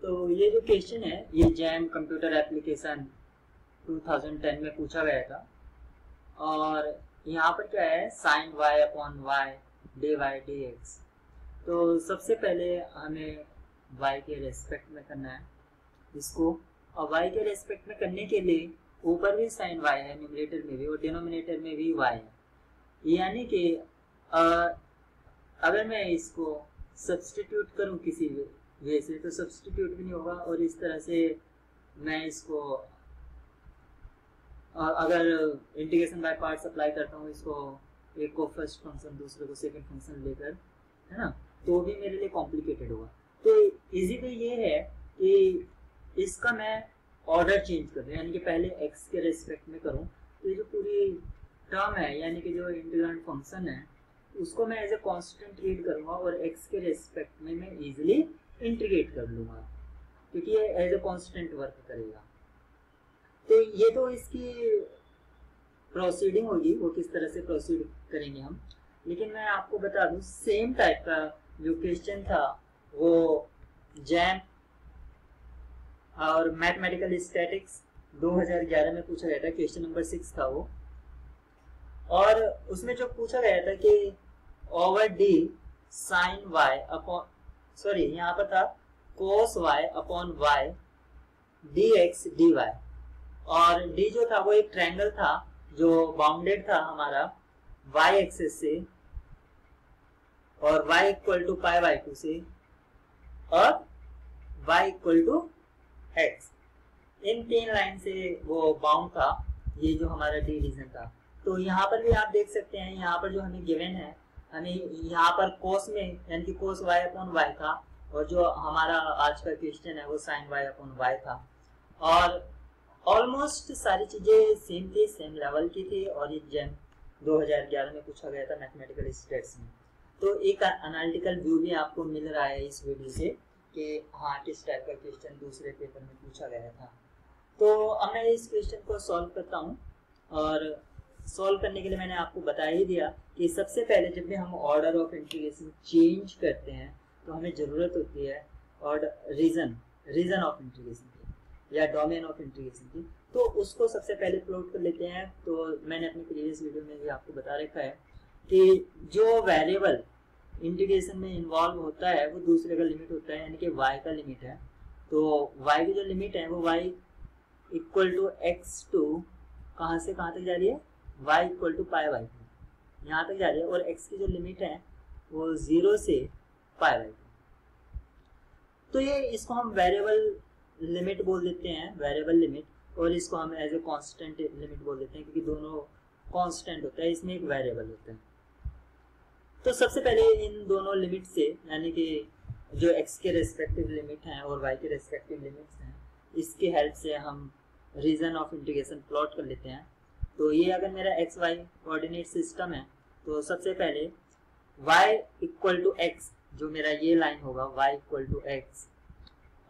तो ये जो क्वेश्चन है ये जैम कंप्यूटर एप्लीकेशन 2010 में पूछा गया था। और यहाँ पर क्या है, sine Y upon Y D Y D X. तो सबसे पहले हमें वाई के रेस्पेक्ट में करना है इसको, और वाई के रेस्पेक्ट में करने के लिए ऊपर भी साइन वाई है न्यूमरेटर में भी और डिनोमिनेटर में भी वाई है। यानी कि अगर मैं इसको सब्सटीट्यूट करूं किसी वे से तो सब्सटीट्यूट भी नहीं होगा, और इस तरह से मैं इसको अगर इंटीग्रेशन बाय पार्ट्स अप्लाई करता हूँ इसको, एक को फर्स्ट फंक्शन दूसरे को सेकंड फंक्शन लेकर, है ना, तो भी मेरे लिए कॉम्प्लिकेटेड होगा। तो इजी तो ये है कि इसका मैं ऑर्डर चेंज कर दूं, यानी कि पहले x के रेस्पेक्ट में करूं, तो ये जो पूरी टर्म है यानी कि जो इंटीग्रेंड फंक्शन है उसको मैं एज ए कांस्टेंट रीड करूंगा और x के रेस्पेक्ट में मैं इजीली इंटीग्रेट कर लूंगा क्योंकि ये एज ए कांस्टेंट वर्क करेगा। तो ये तो इसकी प्रोसीडिंग होगी, वो किस तरह से प्रोसीड करेंगे हम। लेकिन मैं आपको बता दूं सेम टाइप का जो क्वेश्चन था वो जैम और मैथमेटिकल स्टैटिक्स 2011 में पूछा गया था, क्वेश्चन नंबर 6 था वो। और उसमें जो पूछा गया था कि over D sine Y upon, sorry यहाँ पर था cos Y upon Y D X D Y, और डी जो था वो एक ट्रायंगल था जो बाउंडेड था हमारा y एक्सिस से और y equal to pi by 2 से और y इक्वल टू x, इन तीन लाइन से वो बाउंड था, ये जो हमारा डी रीजन था। तो यहाँ पर भी आप देख सकते हैं, यहाँ पर जो हमें गिवन है, हमें यहाँ पर कोस में यानी कि कोस y अपॉन y था, और जो हमारा आज का क्वेश्चन है वो साइन y अपॉन y था, और ऑलमोस्ट सारी चीजें सेम थी, सेम लेवल की थी, और ये जैम 2011 में पूछा गया था मैथमेटिकल स्टैट्स में। तो एक एनालिटिकल व्यू भी आपको मिल रहा है इस वीडियो से कि हाँ किस टाइप का क्वेश्चन दूसरे पेपर में पूछा गया था। तो अब मैं इस क्वेश्चन को सॉल्व करता हूँ, और सॉल्व करने के लिए मैंने आपको बता ही दिया कि सबसे पहले जब भी हम ऑर्डर ऑफ इंटीग्रेशन चेंज करते हैं तो हमें ज़रूरत होती है और रीजन ऑफ इंटीग्रेशन की या डोमेन ऑफ इंटीग्रेशन की। तो उसको सबसे पहले प्लॉट कर लेते हैं। तो मैंने अपनी प्रीवियस वीडियो में भी आपको बता रखा है कि जो वेरिएबल इंटीग्रेशन में इन्वॉल्व होता है वो दूसरे का लिमिट होता है, यानी कि y का लिमिट है। तो y की जो लिमिट है वो y equal to X to कहाँ से कहाँ तक जा रही है, y equal to pi by 2 यहाँ तक जा रही है, और x की जो लिमिट है वो 0 से पाई बाई 2। तो ये इसको हम वेरिएबल लिमिट बोल देते हैं, वेरिएबल लिमिट, और इसको हम एज ए कांस्टेंट लिमिट बोल देते हैं क्योंकि दोनों कांस्टेंट होता है, इसमें एक वेरिएबल होता है। तो सबसे पहले इन दोनों लिमिट से, यानी कि जो x के रेस्पेक्टिव लिमिट हैं और y के रेस्पेक्टिव लिमिट्स हैं, इसकी हेल्प से हम रीजन ऑफ इंटीग्रेशन प्लॉट कर लेते हैं। तो ये अगर मेरा एक्स वाई कोऑर्डिनेट सिस्टम है तो सबसे पहले y इक्वल टू एक्स, जो मेरा ये लाइन होगा y इक्वल टू एक्स,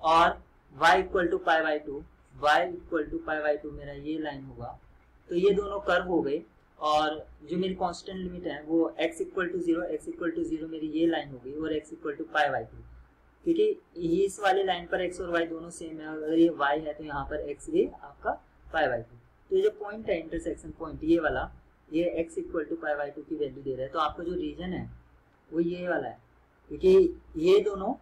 और y equal to pi by 2, y equal to pi by 2 मेरा ये लाइन होगा। तो ये दोनों कर्व हो गए, और जो मेरी कांस्टेंट लिमिट है वो x equal to 0, x equal to 0 मेरी ये लाइन हो गई, और x equal to pi by 2, क्योंकि इस वाली लाइन पर x और y दोनों सेम है। अगर ये y है तो यहाँ पर x भी आपका पाई बाई 2। तो ये जो पॉइंट है इंटरसेक्शन पॉइंट ये वाला, ये x equal to pi by 2 की वैल्यू दे रहा है। तो आपका जो रीजन है वो ये वाला है, क्योंकि ये दोनों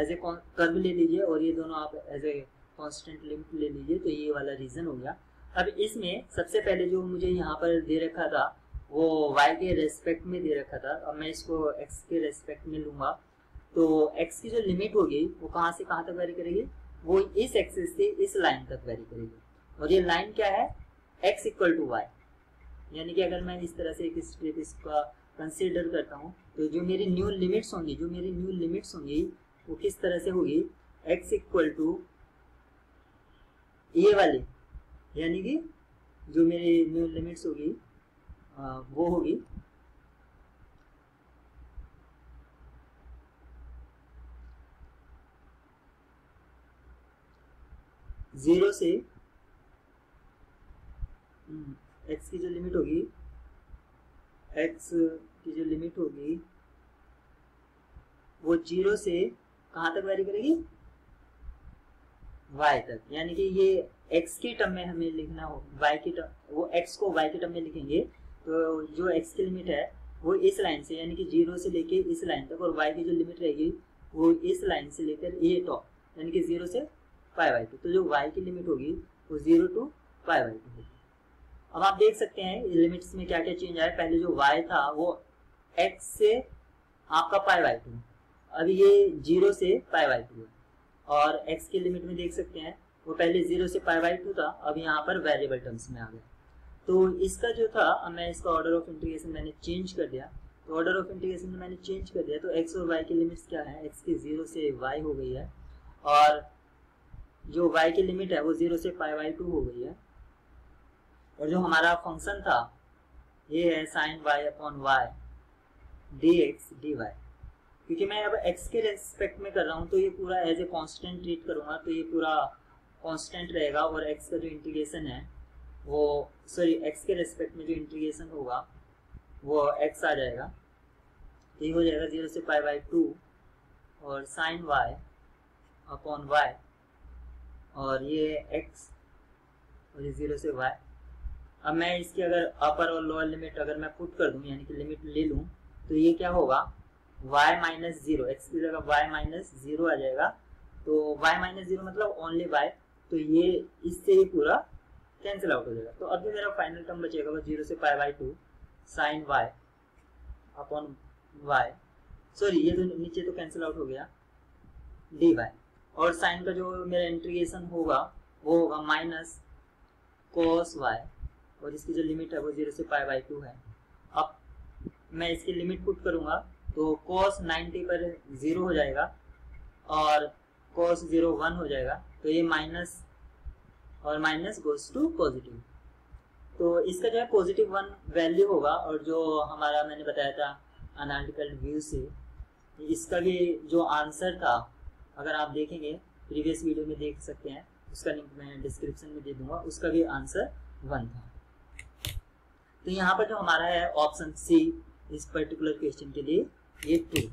एज ए कर्व ले लीजिए और ये दोनों आप एज ए कांस्टेंट लिमिट ले लीजिए, तो ये वाला रीजन हो गया। अब इसमें सबसे पहले जो मुझे यहाँ पर दे रखा था वो y के रेस्पेक्ट में दे रखा था, अब मैं इसको x के रेस्पेक्ट में लूंगा। तो x की जो लिमिट होगी वो कहाँ से कहाँ तक वेरी करेगी, वो इस एक्सिस से इस लाइन तक वेरी करेगी, और ये लाइन क्या है, x इक्वल टू वाई। यानी कि अगर मैं इस तरह से एक स्ट्रेट इसका कंसीडर करता हूँ तो जो मेरी न्यू लिमिट्स होंगी वो किस तरह से होगी, x इक्वल टू ये वाली, यानी कि जो मेरी न्यू लिमिट्स होगी वो होगी जीरो से x की जो लिमिट होगी, x की जो लिमिट होगी वो 0 से कहाँ तक वेरी करेगी, y तक, यानी कि ये x के टर्म में हमें लिखना हो, y की टर्म, वो x को y के टर्म में लिखेंगे तो जो x की लिमिट है वो इस लाइन से, यानी कि 0 से लेके इस लाइन तक, और y की जो लिमिट रहेगी वो इस लाइन से लेकर ये टॉप, यानी कि 0 से π/2। तो जो y की लिमिट होगी वो 0 to π/2 होगी। अब आप देख सकते हैं लिमिट्स में क्या क्या चेंज आया। पहले जो y था वो x से आपका π/2, अभी ये 0 से π/2 है। और x की लिमिट में देख सकते हैं वो पहले 0 से π/2 था, अब यहाँ पर वेरिएबल टर्म्स में आ गया। तो इसका जो था, अब मैं इसका ऑर्डर ऑफ इंटीग्रेशन मैंने चेंज कर दिया। तो ऑर्डर ऑफ इंटीग्रेशन में मैंने चेंज कर दिया, तो x और y की लिमिट्स क्या है, x की 0 से y हो गई है, और जो y की लिमिट है वो 0 से π/2 हो गई है। और जो हमारा फंक्शन था ये है sin y upon y dx dy। क्योंकि मैं अब x के रेस्पेक्ट में कर रहा हूँ तो ये पूरा एज ए कांस्टेंट ट्रीट करूँगा, तो ये पूरा कांस्टेंट रहेगा, और x का जो इंटीग्रेशन है वो, सॉरी, x के रेस्पेक्ट में जो इंटीग्रेशन होगा वो x आ जाएगा। तो ये हो जाएगा 0 से π/2 और sin y अपॉन y, और ये x और ये 0 से y। अब मैं इसकी अगर अपर और लोअर लिमिट अगर मैं पुट कर दूं, यानी कि लिमिट ले लूं, तो ये क्या होगा, y माइनस 0, x की जगह y माइनस 0 आ जाएगा। तो y माइनस 0 मतलब ओनली y, तो ये इससे ही पूरा कैंसिल आउट हो जाएगा। तो अब जो मेरा फाइनल टर्म बचेगा वो 0 से π/2 sin y upon y, sorry ये तो नीचे तो कैंसिल आउट हो गया, dy, और साइन का जो मेरा इंटीग्रेशन होगा वो होगा माइनस cos y, और इसकी जो लिमिट है वो 0 से π/2 है। अब मैं इसकी लिमिट पुट करूंगा तो cos 90 पर 0 हो जाएगा और cos 0 1 हो जाएगा, तो ये माइनस और माइनस गोस टू पॉजिटिव। तो इसका जो है पॉजिटिव 1 वैल्यू होगा, और जो हमारा मैंने बताया था एनालिटिकल व्यू से, इसका भी जो आंसर था अगर आप देखेंगे प्रीवियस वीडियो में देख सकते हैं, उसका लिंक मैं डिस्क्रिप्शन में दे दूंगा, उसका भी आंसर 1 था। तो यहाँ पर जो हमारा है ऑप्शन सी इस पर्टिकुलर क्वेश्चन के लिए ये 2।